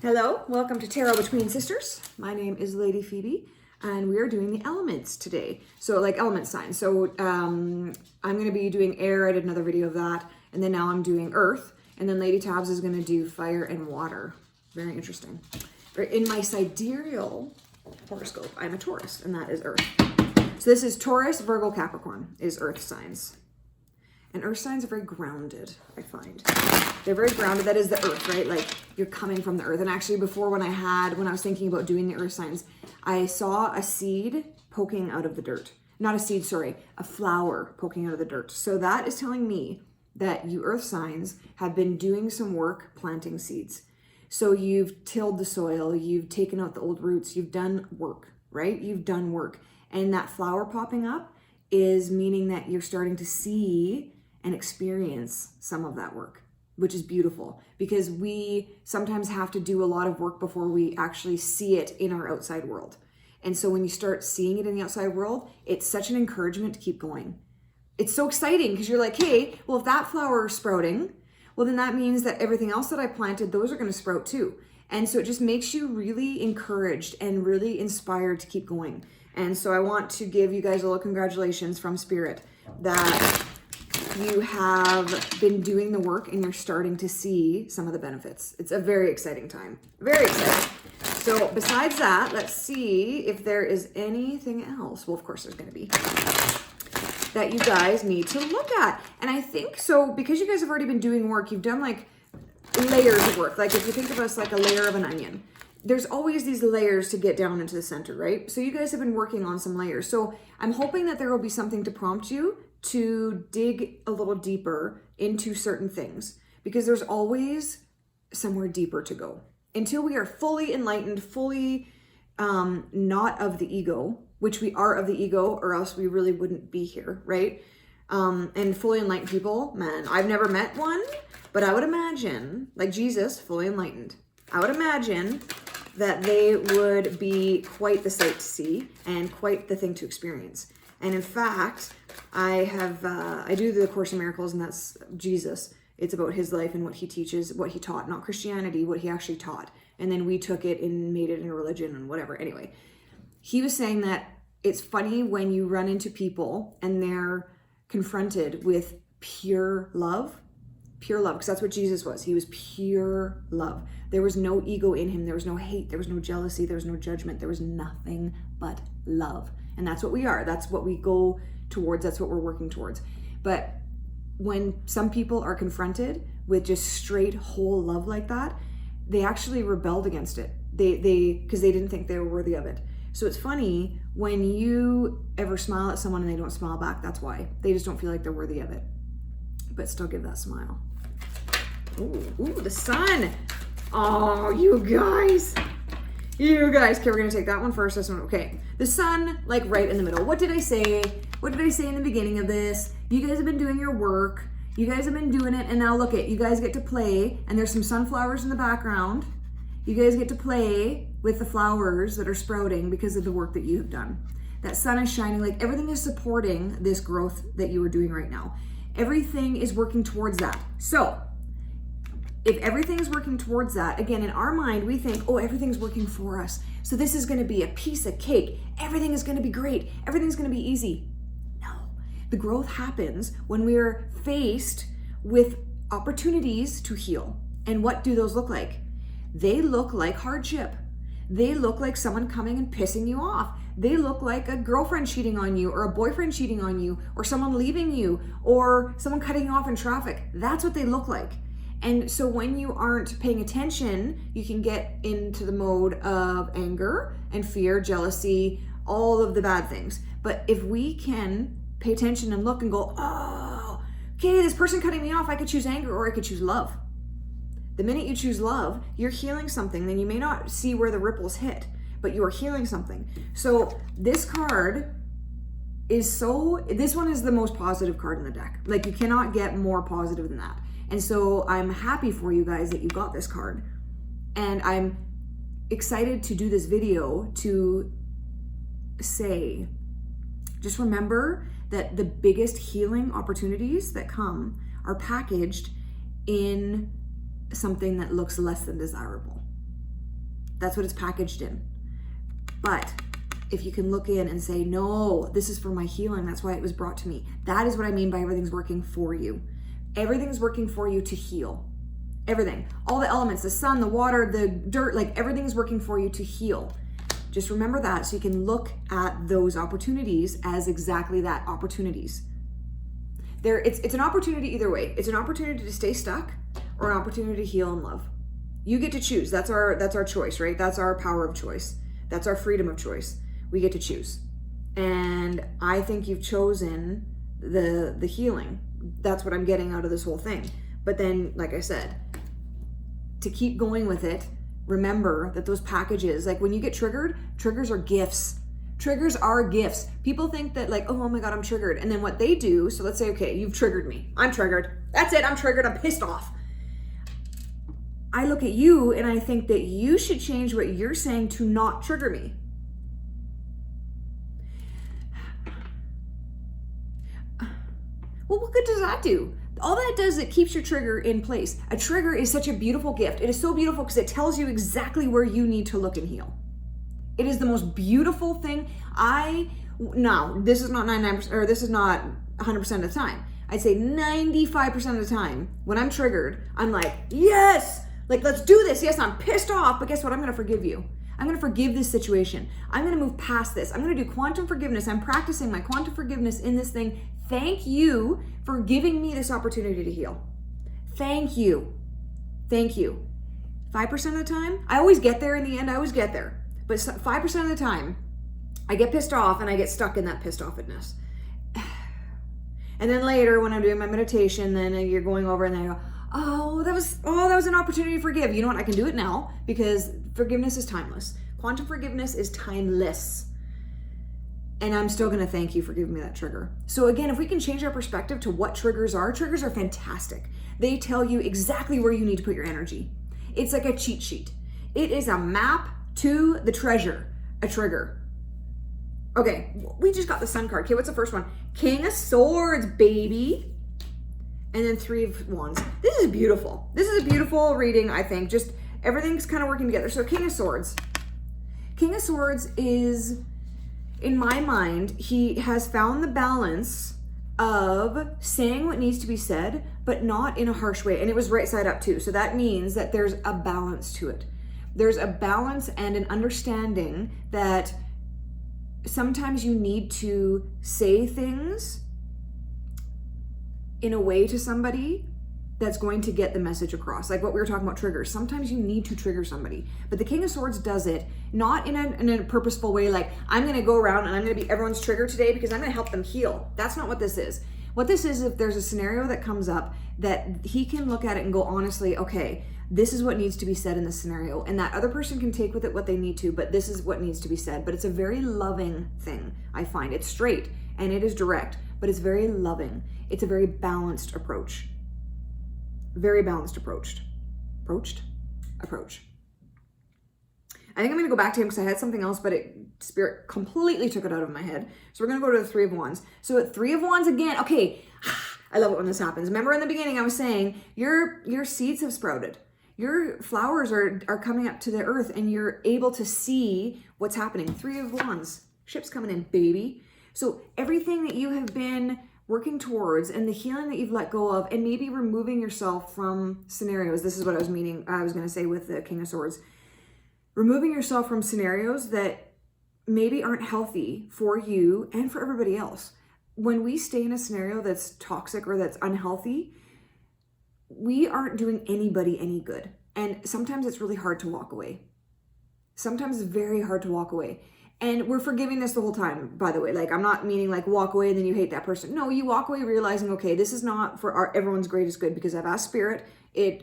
Hello, welcome to Tarot Between Sisters. My name is Lady Phoebe, and we are doing the elements today. So like element signs. So I'm going to be doing air. I did another video of that. And then now I'm doing earth. And then Lady Tabs is going to do fire and water. Very interesting. In my sidereal horoscope, I'm a Taurus, and that is earth. So this is Taurus, Virgo, Capricorn is earth signs. And earth signs are very grounded, I find. They're very grounded. That is the earth, right? Like you're coming from the earth. And actually before when I was thinking about doing the earth signs, I saw a seed poking out of the dirt. Not a seed, sorry, a flower poking out of the dirt. So that is telling me that you earth signs have been doing some work planting seeds. So you've tilled the soil, you've taken out the old roots, you've done work, right? You've done work. And that flower popping up is meaning that you're starting to see and experience some of that work, which is beautiful because we sometimes have to do a lot of work before we actually see it in our outside world. And so when you start seeing it in the outside world, it's such an encouragement to keep going. It's so exciting because you're like, hey, well, if that flower is sprouting, well, then that means that everything else that I planted, those are going to sprout too. And so it just makes you really encouraged and really inspired to keep going. And so I want to give you guys a little congratulations from Spirit that you have been doing the work and you're starting to see some of the benefits. It's a very exciting time. Very exciting. So besides that, let's see if there is anything else. Well, of course there's going to be that you guys need to look at. And I think so because you guys have already been doing work, you've done like layers of work. Like if you think of us like a layer of an onion, there's always these layers to get down into the center, right? So you guys have been working on some layers. So I'm hoping that there will be something to prompt you to dig a little deeper into certain things because there's always somewhere deeper to go until we are fully enlightened, fully not of the ego, which we are of the ego or else we really wouldn't be here, right? And fully enlightened people, man, I've never met one, but I would imagine, like Jesus, fully enlightened, I would imagine that they would be quite the sight to see and quite the thing to experience. And in fact, I do the Course in Miracles, and that's Jesus. It's about his life and what he teaches, what he taught, not Christianity, what he actually taught. And then we took it and made it in a religion and whatever. Anyway, he was saying that it's funny when you run into people and they're confronted with pure love, because that's what Jesus was. He was pure love. There was no ego in him. There was no hate. There was no jealousy. There was no judgment. There was nothing but love. And that's what we are. That's what we go towards. That's what we're working towards. But when some people are confronted with just straight whole love like that, they actually rebelled against it. Because they didn't think they were worthy of it. So it's funny when you ever smile at someone and they don't smile back. That's why. They just don't feel like they're worthy of it. But still give that smile. Ooh, the sun. Oh, you guys. Okay, we're gonna take that one first. This one, okay. The sun, like right in the middle. What did I say? What did I say in the beginning of this? You guys have been doing your work. You guys have been doing it, and now look it. You guys get to play, and there's some sunflowers in the background. You guys get to play with the flowers that are sprouting because of the work that you have done. That sun is shining, like everything is supporting this growth that you are doing right now. Everything is working towards that. So if everything is working towards that, again, in our mind, we think, oh, everything's working for us. So this is going to be a piece of cake. Everything is going to be great. Everything's going to be easy. No, the growth happens when we're faced with opportunities to heal. And what do those look like? They look like hardship. They look like someone coming and pissing you off. They look like a girlfriend cheating on you or a boyfriend cheating on you or someone leaving you or someone cutting you off in traffic. That's what they look like. And so when you aren't paying attention, you can get into the mode of anger and fear, jealousy, all of the bad things. But if we can pay attention and look and go, oh, okay, this person cutting me off, I could choose anger or I could choose love. The minute you choose love, you're healing something. Then you may not see where the ripples hit, but you are healing something. So this card is this one is the most positive card in the deck. Like you cannot get more positive than that. And so I'm happy for you guys that you got this card. And I'm excited to do this video to say, just remember that the biggest healing opportunities that come are packaged in something that looks less than desirable. That's what it's packaged in. But if you can look in and say, no, this is for my healing. That's why it was brought to me. That is what I mean by everything's working for you. Everything's working for you to heal. Everything. All the elements, the sun, the water, the dirt, like everything's working for you to heal. Just remember that so you can look at those opportunities as exactly that, opportunities. It's an opportunity either way. It's an opportunity to stay stuck or an opportunity to heal and love. You get to choose. That's our choice, right? That's our power of choice. That's our freedom of choice. We get to choose. And I think you've chosen the healing. That's what I'm getting out of this whole thing. But then, like I said, to keep going with it, remember that those packages, like when you get triggered, triggers are gifts. Triggers are gifts. People think that like, oh my God, I'm triggered. And then what they do, so let's say, okay, you've triggered me. I'm triggered. That's it. I'm triggered. I'm pissed off. I look at you and I think that you should change what you're saying to not trigger me. Well, what good does that do? All that does is it keeps your trigger in place. A trigger is such a beautiful gift. It is so beautiful because it tells you exactly where you need to look and heal. It is the most beautiful thing. Now, this is not 99%, or this is not 100% of the time. I'd say 95% of the time when I'm triggered, I'm like, yes, like let's do this. Yes, I'm pissed off, but guess what? I'm going to forgive you. I'm going to forgive this situation. I'm going to move past this. I'm going to do quantum forgiveness. I'm practicing my quantum forgiveness in this thing. Thank you for giving me this opportunity to heal. Thank you. Thank you. 5% of the time, I always get there in the end. I always get there. But 5% of the time, I get pissed off and I get stuck in that pissed offedness. And then later when I'm doing my meditation, then you're going over and then I go, oh, that was an opportunity to forgive. You know what? I can do it now because forgiveness is timeless. Quantum forgiveness is timeless. And I'm still going to thank you for giving me that trigger. So again, if we can change our perspective to what triggers are fantastic. They tell you exactly where you need to put your energy. It's like a cheat sheet. It is a map to the treasure, a trigger. Okay, we just got the Sun card. Okay, what's the first one? King of Swords, baby. And then Three of Wands. This is beautiful. This is a beautiful reading, I think. Just everything's kind of working together. So King of Swords. King of Swords is, in my mind, he has found the balance of saying what needs to be said, but not in a harsh way. And it was right side up too. So that means that there's a balance to it. There's a balance and an understanding that sometimes you need to say things in a way to somebody that's going to get the message across. Like what we were talking about, triggers. Sometimes you need to trigger somebody. But the King of Swords does it not in a purposeful way, like I'm going to go around and I'm going to be everyone's trigger today because I'm going to help them heal. That's not what this is. What this is, if there's a scenario that comes up, that he can look at it and go, honestly, okay, this is what needs to be said in this scenario. And that other person can take with it what they need to, but this is what needs to be said. But it's a very loving thing, I find. It's straight and it is direct, but it's very loving. It's a very balanced approach. Very balanced approach. Approach. I think I'm going to go back to him because I had something else, but Spirit completely took it out of my head. So we're going to go to the Three of Wands. So at Three of Wands again, okay, I love it when this happens. Remember in the beginning I was saying your seeds have sprouted. Your flowers are coming up to the earth and you're able to see what's happening. Three of Wands, ship's coming in, baby. So everything that you have been working towards and the healing that you've let go of and maybe removing yourself from scenarios. This is what I was going to say with the King of Swords. Removing yourself from scenarios that maybe aren't healthy for you and for everybody else. When we stay in a scenario that's toxic or that's unhealthy, we aren't doing anybody any good. And sometimes it's really hard to walk away. Sometimes it's very hard to walk away. And we're forgiving this the whole time, by the way. Like, I'm not meaning like walk away and then you hate that person. No, you walk away realizing, okay, this is not for everyone's greatest good because I've asked Spirit,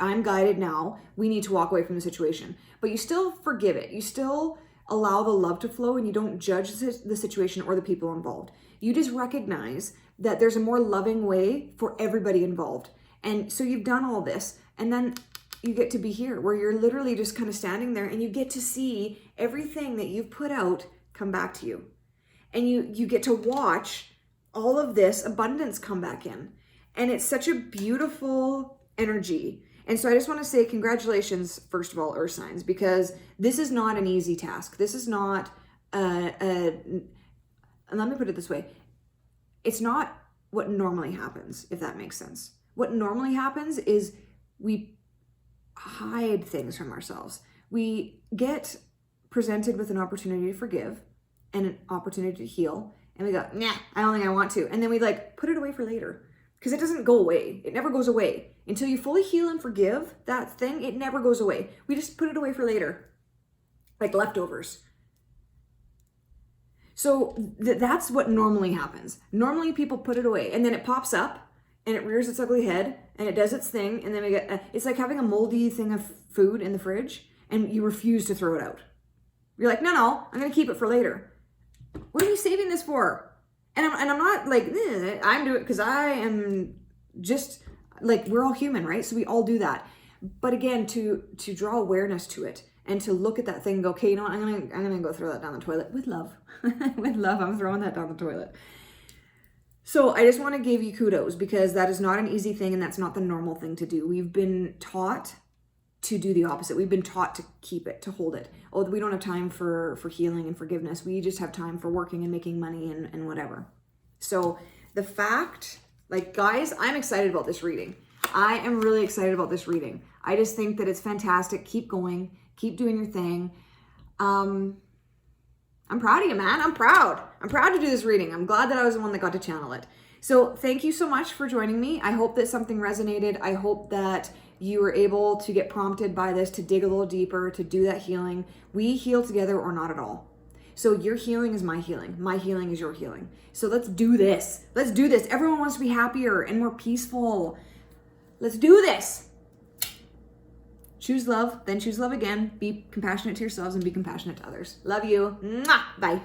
I'm guided now. We need to walk away from the situation. But you still forgive it. You still allow the love to flow and you don't judge the situation or the people involved. You just recognize that there's a more loving way for everybody involved. And so you've done all this and then you get to be here where you're literally just kind of standing there and you get to see everything that you've put out come back to you. And you get to watch all of this abundance come back in. And it's such a beautiful energy. And so I just want to say congratulations, first of all, Earth signs, because this is not an easy task. This is not, and let me put it this way. It's not what normally happens, if that makes sense. What normally happens is we hide things from ourselves. We get presented with an opportunity to forgive and an opportunity to heal. And we go, nah, I don't think I want to. And then we like put it away for later because it doesn't go away. It never goes away. Until you fully heal and forgive that thing, it never goes away. We just put it away for later, like leftovers. So that's what normally happens. Normally people put it away and then it pops up and it rears its ugly head and it does its thing. And then we get, it's like having a moldy thing of food in the fridge and you refuse to throw it out. You're like, no, I'm going to keep it for later. What are we saving this for? And I'm not like, I'm doing it because I am just like, we're all human, right? So we all do that. But again, to draw awareness to it and to look at that thing and go, okay, you know what? I'm gonna go throw that down the toilet with love. With love, I'm throwing that down the toilet. So I just want to give you kudos because that is not an easy thing and that's not the normal thing to do. We've been taught to do the opposite. We've been taught to keep it, to hold it. Oh, we don't have time for healing and forgiveness. We just have time for working and making money and whatever. So the fact, like guys, I'm excited about this reading. I am really excited about this reading. I just think that it's fantastic. Keep going. Keep doing your thing. I'm proud of you, man. I'm proud. I'm proud to do this reading. I'm glad that I was the one that got to channel it. So thank you so much for joining me. I hope that something resonated. I hope that you were able to get prompted by this, to dig a little deeper, to do that healing. We heal together or not at all. So your healing is my healing. My healing is your healing. So let's do this. Let's do this. Everyone wants to be happier and more peaceful. Let's do this. Choose love, then choose love again. Be compassionate to yourselves and be compassionate to others. Love you. Mwah! Bye.